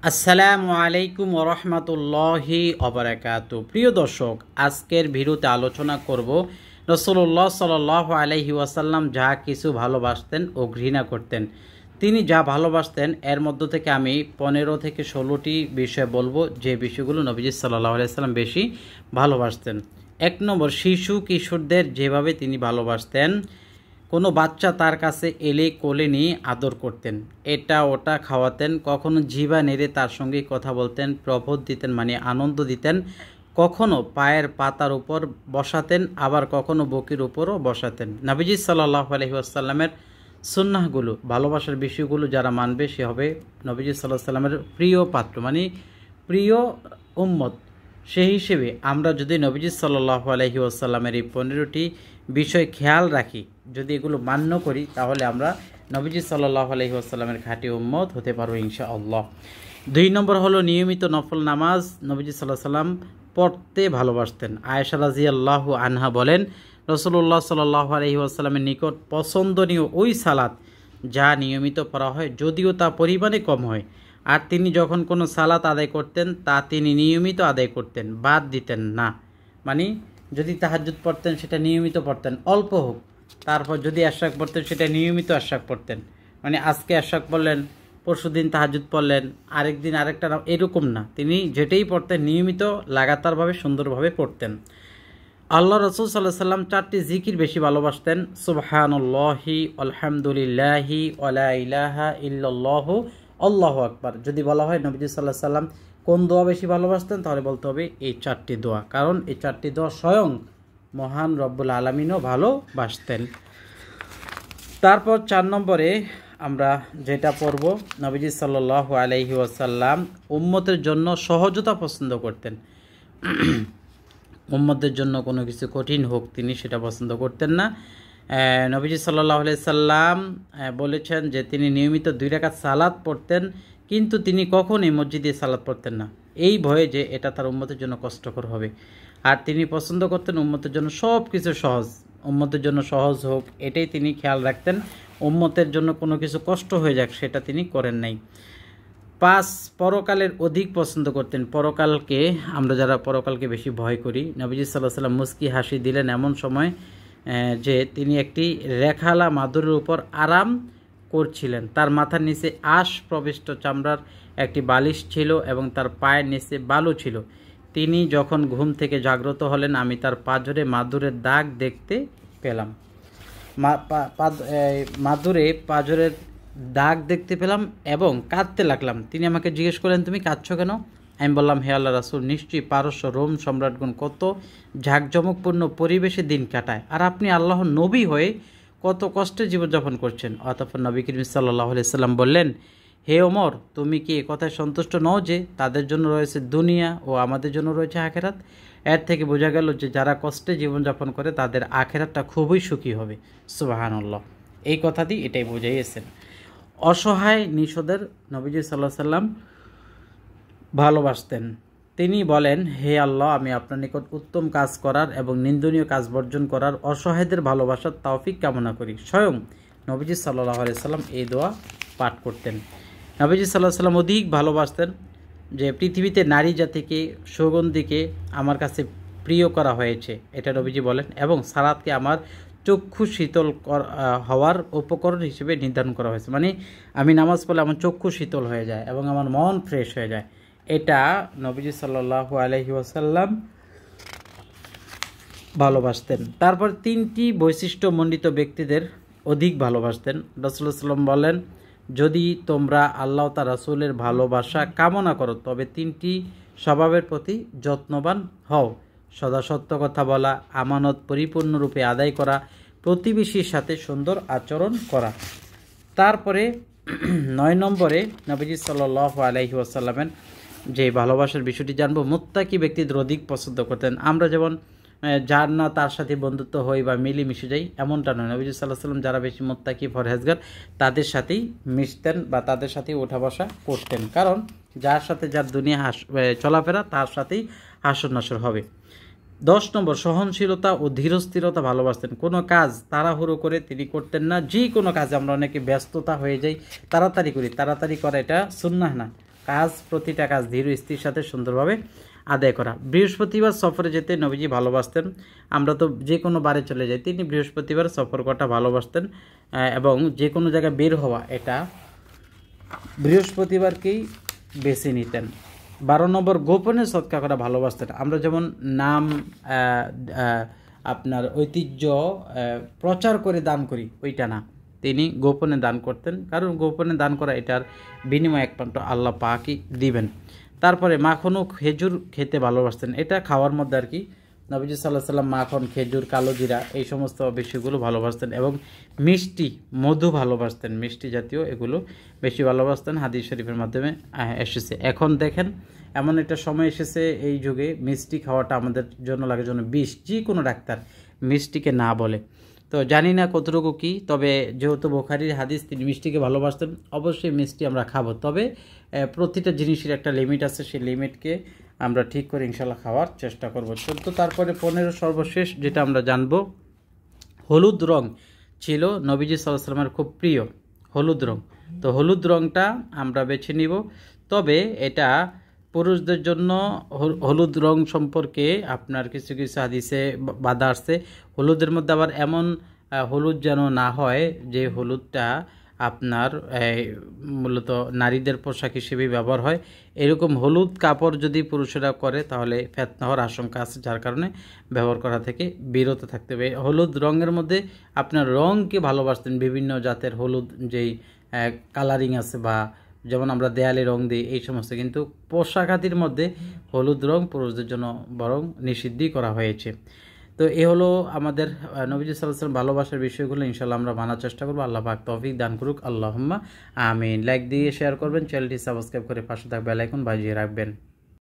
আসসালামু আলাইকুম ওরহমতুল্লাহি ওবারাকাতু। প্রিয় দর্শক, আজকের ভিডিওতে আলোচনা করব রাসূলুল্লাহ সাল্লাল্লাহু আলাইহি ওয়াসাল্লাম যা কিছু ভালোবাসতেন ও ঘৃণা করতেন। তিনি যা ভালোবাসতেন এর মধ্য থেকে আমি 15 থেকে 16টি বিষয় বলবো, যে বিষয়গুলো নবীজি সাল্লাল্লাহু আলাইহি ওয়াসাল্লাম বেশি ভালোবাসতেন। 1 নম্বর, শিশু কিশোরদের যেভাবে তিনি ভালোবাসতেন। কোনো বাচ্চা তার কাছে এলে কোলে নিয়ে আদর করতেন, এটা ওটা খাওয়াতেন, কখনো জিভা নেড়ে তার সঙ্গে কথা বলতেন, প্রবোধ দিতেন মানে আনন্দ দিতেন, কখনো পায়ের পাতার উপর বসাতেন, আবার কখনো বুকের উপরও বসাতেন। নবীজি সাল্লাল্লাহু আলাইহি ওয়াসাল্লামের সুন্নাহগুলো, ভালোবাসার বিষয়গুলো যারা মানবে সে হবে নবীজি সাল্লাল্লাহু আলাইহি ওয়াসাল্লামের প্রিয় পাত্র মানে প্রিয় উম্মত। সেই হিসেবে আমরা যদি নবীজি সাল্লাল্লাহু আলাইহি ওয়াসাল্লামের এই 15টি বিষয় খেয়াল রাখি, যদি এগুলো মান্য করি, তাহলে আমরা নবীজি সাল্লাল্লাহু আলাইহি ওয়াসাল্লামের খাঁটি উম্মত হতে পারবো ইনশাআল্লাহ। 2 নম্বর হলো নিয়মিত নফল নামাজ নবীজি সাল্লাল্লাহু আলাইহি ওয়াসাল্লাম পড়তে ভালোবাসতেন। আয়েশা রাদিয়াল্লাহু আনহা বলেন, রাসূলুল্লাহ সাল্লাল্লাহু আলাইহি ওয়াসাল্লামের নিকট পছন্দনীয় ওই সালাত যা নিয়মিত পড়া হয়, যদিও তা পরিমাণে কম হয়। আর তিনি যখন কোনো সালাত আদায় করতেন তা তিনি নিয়মিত আদায় করতেন, বাদ দিতেন না। মানে যদি তাহাজ্জুদ পড়তেন সেটা নিয়মিত পড়তেন, অল্প হোক। তারপর যদি আশরাক পড়তেন সেটা নিয়মিত আশরাক পড়তেন, মানে আজকে আশরাক পড়লেন, পরশুদিন তাহাজ্জুদ পড়লেন, আরেক দিন আরেকটা, এরকম না। তিনি যেটাই পড়তেন নিয়মিত লাগাতারভাবে সুন্দরভাবে পড়তেন। আল্লাহ রাসূল সাল্লাল্লাহু আলাইহি ওয়াসাল্লাম 4টি জিকির বেশি ভালোবাসতেন। সুবহানাল্লাহি আলহামদুলিল্লাহি ওয়া লা ইলাহা ইল্লাল্লাহু আল্লাহু আকবার। যদি বলা হয় নবীজি সাল্লাল্লাহু আলাইহি ওয়াসাল্লাম কোন দোয়া বেশি ভালোবাসতেন, তাহলে বলতে হবে এই 4টি দোয়া, কারণ এই 4টি দোয়া স্বয়ং মহান রব্বুল আলামিনও ভালোবাসতেন। তারপর 4 নম্বরে আমরা যেটা পড়ব, নবীজি সাল্লাল্লাহু আলাইহি ওয়াসাল্লাম উম্মতের জন্য সহজতা পছন্দ করতেন। উম্মতের জন্য কোনো কিছু কঠিন হোক তিনি সেটা পছন্দ করতেন না। নবীজি সাল্লাল্লাহু আলাইহি সাল্লাম বলেছেন যে তিনি নিয়মিত 2 রাকাত সালাত পড়তেন, কিন্তু তিনি কখনোই মসজিদে সালাত পড়তেন না, এই ভয়ে যে এটা তার উম্মতের জন্য কষ্টকর হবে। আর তিনি পছন্দ করতেন উম্মতের জন্য সব কিছু সহজ, উম্মতের জন্য সহজ হোক, এটাই তিনি খেয়াল রাখতেন। উম্মতের জন্য কোনো কিছু কষ্ট হয়ে যাক সেটা তিনি করেন নাই। 5, পরকালের অধিক পছন্দ করতেন। পরকালকে, আমরা যারা পরকালকে বেশি ভয় করি, নবীজি সাল্লাল্লাহু আলাইহি ওয়াসাল্লাম মুস্কি হাসি দিলেন এমন সময় যে তিনি একটি রেখালা মাদুরের উপর আরাম করছিলেন। তার মাথার নিচে আঁশ প্রবিষ্ট চামড়ার একটি বালিশ ছিল এবং তার পায়ের নিচে বালু ছিল। তিনি যখন ঘুম থেকে জাগ্রত হলেন, আমি তার পাঁজরে মাদুরের দাগ দেখতে পেলাম। মাদুরে পাঁজরের দাগ দেখতে পেলাম এবং কাঁদতে লাগলাম। তিনি আমাকে জিজ্ঞেস করলেন, তুমি কাঁদছো কেন? আমি বললাম, হে আল্লাহ রাসূল, নিশ্চয়ই পারস্য রোম সম্রাটগণ কত ঝাঁকজমকপূর্ণ পরিবেশে দিন কাটায়, আর আপনি আল্লাহর নবী হয়ে কত কষ্টে জীবনযাপন করছেন। অতঃপর নবী করিম সাল্লাল্লাহু আলাইহি সাল্লাম বললেন, হে ওমর, তুমি কি কথায় সন্তুষ্ট নও যে তাদের জন্য রয়েছে দুনিয়া ও আমাদের জন্য রয়েছে আখেরাত? এর থেকে বোঝা গেল যে যারা কষ্টে জীবনযাপন করে তাদের আখেরাতটা খুবই সুখী হবে। সুবহানাল্লাহ। এই কথাটি এটাই বোঝাইয়েছেন। অসহায় নিঃস্বদের নবীজি সাল্লাল্লাহু আলাইহি সাল্লাম ভালোবাসতেন। তিনি বলেন, হে আল্লাহ, আমি আপনার নিকট উত্তম কাজ করার এবং নিন্দনীয় কাজ বর্জন করার, অসহায়দের ভালোবাসার তৌফিক কামনা করি। স্বয়ং নবীজি সাল্লাল্লাহু আলাইহি সাল্লাম এই দোয়া পাঠ করতেন। নবীজি সাল্লাল্লাহু আলাইহি সাল্লাম অধিক ভালোবাসতেন যে পৃথিবীতে নারী জাতিকে, সুগন্ধিকে আমার কাছে প্রিয় করা হয়েছে, এটা নবীজি বলেন, এবং সালাতকে আমার চক্ষু শীতল হওয়ার উপকরণ হিসেবে নির্ধারণ করা হয়েছে। মানে আমি নামাজ পড়লে আমার চক্ষু শীতল হয়ে যায় এবং আমার মন ফ্রেশ হয়ে যায়। এটা নবীজি সাল্লাল্লাহু আলাইহি ওয়াসাল্লাম ভালোবাসতেন। তারপর 3টি বৈশিষ্ট্যমণ্ডিত ব্যক্তিদের অধিক ভালোবাসতেন। রাসূলুল্লাহ সাল্লাল্লাহু আলাইহি ওয়াসাল্লাম বলেন, যদি তোমরা আল্লাহ তার রাসূলের ভালোবাসা কামনা করো তবে 3টি স্বভাবের প্রতি যত্নবান হও: সদা সত্য কথা বলা, আমানত পরিপূর্ণরূপে আদায় করা, প্রতিবেশীর সাথে সুন্দর আচরণ করা। তারপরে 9 নম্বরে নবীজি সাল্লাল্লাহু আলাইহি ওয়াসাল্লামের যে ভালোবাসার বিষয়টি জানবো, মুত্তাকি ব্যক্তিদের অধিক পছন্দ করতেন। আমরা যেমন যার না তার সাথে বন্ধুত্ব হই বা মিলেমিশে যাই, এমনটা নয়। নবীজি সাল্লাল্লাহু আলাইহি ওয়াসাল্লাম যারা বেশি মুত্তাকি পরহেজগার তাদের সাথেই মিশতেন বা তাদের সাথেই ওঠা বসা করতেন, কারণ যার সাথে যার দুনিয়া চলাফেরা তার সাথেই হাসর নাসর হবে। 10 নম্বর, সহনশীলতা ও ধীরস্থিরতা ভালোবাসতেন। কোনো কাজ তাড়াহুড়ো করে তিনি করতেন না। যে কোনো কাজে আমরা অনেকে ব্যস্ততা হয়ে যাই, তাড়াতাড়ি করি, তাড়াতাড়ি করা এটা সুন্নাহ না। কাজ প্রতিটা কাজ ধীর স্থির সাথে সুন্দরভাবে আদায় করা। বৃহস্পতিবার সফরে যেতে নবীজি ভালোবাসতেন। আমরা তো যে কোনো বারে চলে যাই, তিনি বৃহস্পতিবার সফর করাটা ভালোবাসতেন এবং যে কোনো জায়গায় বের হওয়া এটা বৃহস্পতিবারকেই বেছে নিতেন। 12 নম্বর, গোপনে সৎকা করা ভালোবাসতেন। আমরা যেমন নাম আপনার ঐতিহ্য প্রচার করে দান করি, ওইটা না, তিনি গোপনে দান করতেন, কারণ গোপনে দান করা এটার বিনিময় একমাত্র আল্লাহ পাকই দিবেন। তারপরে মাখন ও খেজুর খেতে ভালোবাসতেন, এটা খাওয়ার মধ্যে আর কি। নবীজি সাল্লাল্লাহু আলাইহি ওয়াসাল্লাম মাখন, খেজুর, কালো জিরা এই সমস্ত বিষয়গুলো ভালোবাসতেন এবং মিষ্টি, মধু ভালোবাসতেন, মিষ্টি জাতীয় এগুলো বেশি ভালোবাসতেন, হাদিস শরীফের মাধ্যমে এসেছে। এখন দেখেন এমন একটা সময় এসেছে এই যুগে মিষ্টি খাওয়াটা আমাদের জন্য লাগে যেন বিষ, যে কোনো ডাক্তার মিষ্টিকে না বলে। তো জানি না কতটুকু কি, তবে যেহেতু বুখারীর হাদিস তিনি মিষ্টিকে ভালোবাসতেন, অবশ্যই মিষ্টি আমরা খাবো, তবে প্রতিটা জিনিসের একটা লিমিট আছে, সেই লিমিটকে আমরা ঠিক করে ইনশাল্লাহ খাওয়ার চেষ্টা করব। 14 তারপরে 15 সর্বশেষ যেটা আমরা জানবো, হলুদ রং ছিল নবীজি সাল্লাল্লাহু আলাইহি ওয়াসাল্লামের খুব প্রিয়, হলুদ রং। তো হলুদ রংটা আমরা বেছে নিব, তবে এটা পুরুষদের জন্য হলুদ রং সম্পর্কে আপনার কিছু কিছু হাদিসে বাধা আসছে। হলুদের মধ্যে আবার এমন হলুদ যেন না হয় যে হলুদটা আপনার মূলত নারীদের পোশাক হিসেবে ব্যবহার হয়। এরকম হলুদ কাপড় যদি পুরুষেরা করে তাহলে ফিতনা হওয়ার আশঙ্কা আছে, যার কারণে ব্যবহার করা থেকে বিরত থাকতে হবে। হলুদ রঙের মধ্যে আপনার রঙকে ভালোবাসতেন, বিভিন্ন জাতের হলুদ যেই কালারিং আছে, বা যেমন আমরা দেয়ালে রং দিই এই সমস্ত, কিন্তু পোশাক আদির মধ্যে হলুদ রং পুরুষদের জন্য বরং নিষিদ্ধই করা হয়েছে। তো এ হলো আমাদের নবীজি সাল্লাল্লাহু আলাইহি ওয়াসাল্লাম ভালোবাসার বিষয়গুলো, ইনশাআল্লাহ আমরা মানার চেষ্টা করবো। আল্লাহ পাক তৌফিক দান করুক, আল্লাহুম্মা আমিন। লাইক দিয়ে শেয়ার করবেন, চ্যানেলটি সাবস্ক্রাইব করে পাশে থাকা বেল আইকন বাজিয়ে রাখবেন।